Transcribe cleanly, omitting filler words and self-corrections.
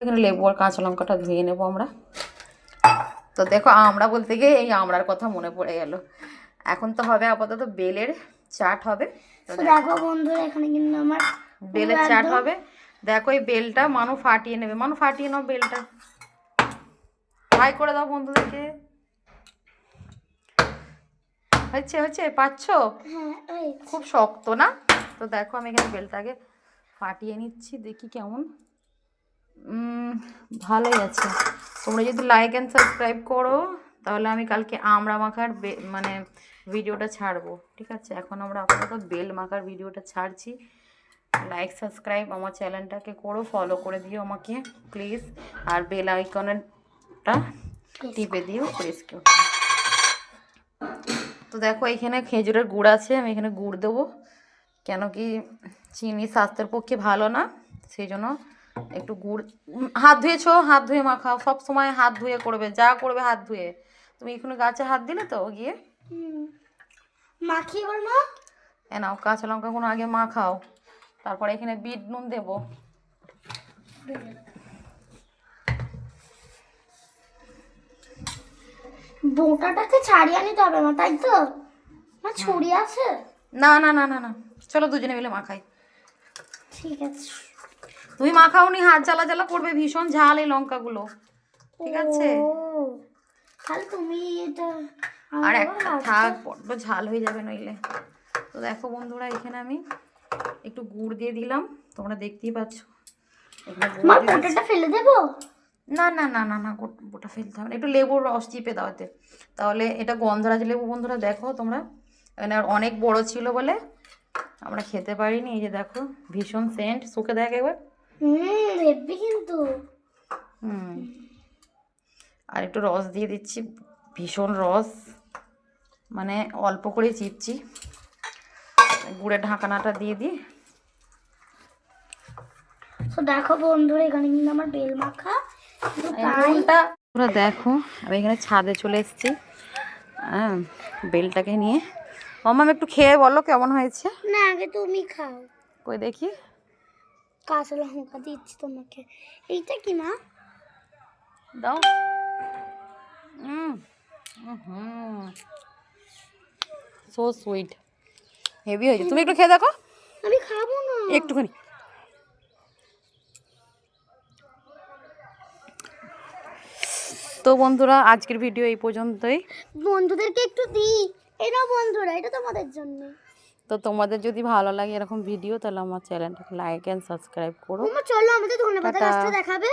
এখানে লেবু আর কাঁচা লঙ্কাটা ধুয়ে নেবো আমরা। তো দেখো আমরা বলতে গিয়ে এই আমড়ার কথা মনে পড়ে গেল। এখন তো হবে আপাতত বেলের চাট হবে। তো দেখো বন্ধুরা এখানে কিন্তু আমার বেলের চাট হবে। দেখো এই বেলটা মানু ফাটিয়ে নেবে, মানু ফাটিয়ে নাও বেলটা, হাই করে দাও বন্ধুদেরকে। হচ্ছে হচ্ছে পাচ্ছ? খুব শক্ত না? তো দেখো আমি এখানে বেলটাকে ফাটিয়ে নিচ্ছি, দেখি কেমন। ভালোই আছে। তোমরা যদি লাইক অ্যান্ড সাবস্ক্রাইব করো তাহলে আমি কালকে আমড়া মাখার মানে ভিডিওটা ছাড়বো, ঠিক আছে? এখন আমরা আপাতত বেল মাখার ভিডিওটা ছাড়ছি। লাইক সাবস্ক্রাইব আমার চ্যানেলটাকে করো, ফলো করে দিও আমাকে প্লিজ, আর বেল আইকনটা টিপে দিও প্রেস করো। তো দেখো এখানে খেজুরের গুড় আছে, আমি এখানে গুড় দেবো, কেন কি চিনি স্বাস্থ্যের পক্ষে ভালো না, সেই জন্য একটু গুড়। হাত ধুয়েছো? হাত ধুয়ে মাখাও, সব সময় হাত ধুয়ে করবে, যা করবে হাত ধুয়ে। তুমি এখানে গাছে হাত দিলে তো গিয়ে মাখিয়ে বল মা। নাও কাঁচা লঙ্কাগুলো আগে মাখাও, তারপরে এখানে বিট নুন দেবো। বোটাটাকে ছাড়িয়ে নিতে হবে না, তাই তো? না ছুরি আছে? না না না না না, চলো দুজনে মিলে মাখাই। ঠিক আছে। তুমি মাখাওনি, হাত জ্বালা জ্বালা করবে, ভীষণ ঝাল এই লঙ্কাগুলো, ঠিক আছে? তাহলে তুমি এটা আর একটা থাক, বড্ড ঝাল হয়ে যাবে নইলে। তো দেখো বন্ধুরা এখানে আমি একটু গুড় দিয়ে দিলাম, তোমরা দেখতেই পাচ্ছ। বোটাটা ফেলে দেবো? না না না না না, বোটা ফেলতে হবে না, একটু লেবুর রস চিপে দাও এতে, তাহলে এটা গন্ধরাজ লেবু বন্ধুরা দেখো তোমরা, এখানে অনেক বড় ছিল বলে আমরা খেতে পারিনি। এই যে দেখো ভীষণ সেন্ট, শুকে দেখ একবার। হেব্বি কিন্তু। আর একটু রস দিয়ে দিচ্ছি, ভীষণ রস, মানে অল্প করে চিপছি। গুড়ের ঢাকনাটা দিয়ে দিই। তো দেখো বন্ধুরা এখানে কিন্তু আমার বেল মাখা তোমরা দেখো আমি এখানে ছাদে চলে এসেছি বেলটাকে নিয়ে। মাম্মাম একটু খেয়ে বলো কেমন হয়েছে। না আগে তুমি খাও। কই দেখি, কাঁচা লঙ্কা দিচ্ছি তোমাকে। এইটা কি মা? দাও। সো সুইট, হেভি হয়েছে। তুমি একটু খেয়ে দেখো। আমি খাবো না, একটুখানি। তো বন্ধুরা আজকের ভিডিও এই পর্যন্তই। বন্ধুদেরকে একটু দিই, এটা বন্ধুরা এটা তোমাদের জন্য। তো তোমাদের যদি ভালো লাগে এরকম ভিডিও তাহলে আমার চ্যানেলটাকে লাইক অ্যান্ড সাবস্ক্রাইব করো। চলো আমাদের ধন্যবাদ দেখাবে।